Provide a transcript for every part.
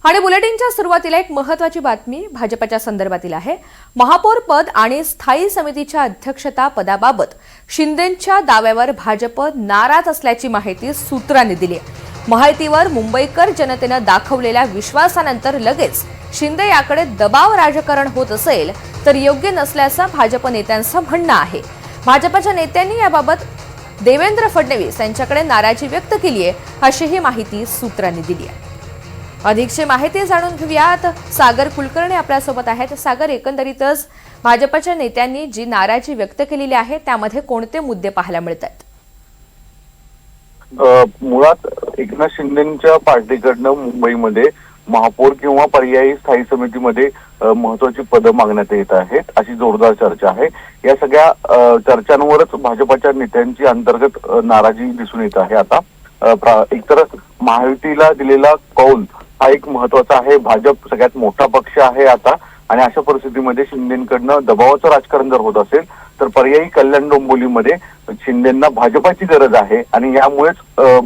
आणि बुलेटिनच्या सुरुवातीला एक महत्त्वाची बातमी भाजपच्या संदर्भातील आहे। महापौर पद आणि स्थायी समितीच्या अध्यक्षता पदाबाबत शिंदेंच्या दाव्यावर भाजप नाराज असल्याची माहिती सूत्रांनी दिली आहे। माहितीवर मुंबईकर जनतेने दाखवलेल्या विश्वासानंतर लगेच शिंदे याकडे दबाव राजकारण होत असेल तर योग्य नसल्याचं भाजप नेत्यांचं म्हणणं आहे। भाजपच्या नेत्यांनी याबाबत देवेंद्र फडणवीस यांच्याकडे नाराजी व्यक्त केली आहे, अशी ही माहिती सूत्रांनी दिली आहे। अधिकची माहिती जाणून घेऊयात। सागर कुलकर्णी आपल्या सोबत आहेत। सागर, एकंदरीतच भाजपच्या नेत्यांनी जी नाराजी व्यक्त केलेली आहे त्यामध्ये कोणते मुद्दे पाहायला मिळतात? मुळात एकनाथ शिंदेंच्या पार्टीकडनं मुंबईमध्ये महापौर किंवा पर्यायी स्थायी समितीमध्ये महत्वाची पदं मागण्यात येत आहेत, अशी जोरदार चर्चा आहे। या सगळ्या चर्चांवरच भाजपच्या नेत्यांची अंतर्गत नाराजी दिसून येत आहे। आता एकतर महायुतीला दिलेला कौल हा एक महत्वाचा आहे। भाजप सगळ्यात मोठा पक्ष आहे आता, आणि अशा परिस्थितीमध्ये शिंदेकडनं दबावाचं राजकारण जर होत असेल तर पर्यायी कल्याण डोंबिवलीमध्ये शिंदेंना भाजपाची गरज आहे, आणि यामुळेच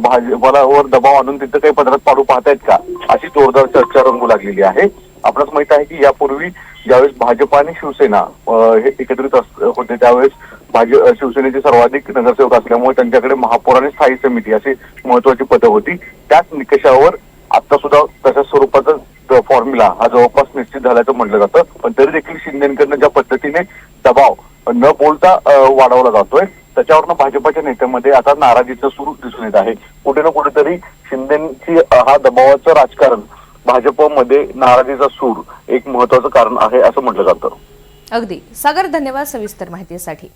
भाजपावर दबाव आणून तिथं काही पदरात पाडू पाहतायत का, अशी जोरदार चर्चा रंगू लागलेली आहे। आपल्याला माहित आहे की यापूर्वी ज्यावेळेस भाजप आणि शिवसेना हे एकत्रित होते त्यावेळेस शिवसेनेचे सर्वाधिक नगरसेवक असल्यामुळे त्यांच्याकडे महापौर आणि स्थायी समिती अशी महत्वाची पदं होती। त्याच निकषावर आता सुद्धा तशा स्वरूपाचा फॉर्म्युला हा जवळपास निश्चित झाल्याचं म्हटलं जातं। पण तरी देखील शिंदेकडनं ज्या पद्धतीने दबाव न बोलता वाढवला जातोय त्याच्यावरनं भाजपच्या नेत्यांमध्ये आता नाराजीचं सूर दिसून येत आहे। कुठे ना कुठेतरी शिंदेची हा दबावाचं राजकारण भाजपमध्ये नाराजीचा सूर एक महत्वाचं कारण आहे असं म्हटलं जातं। अगदी सागर, धन्यवाद सविस्तर माहितीसाठी।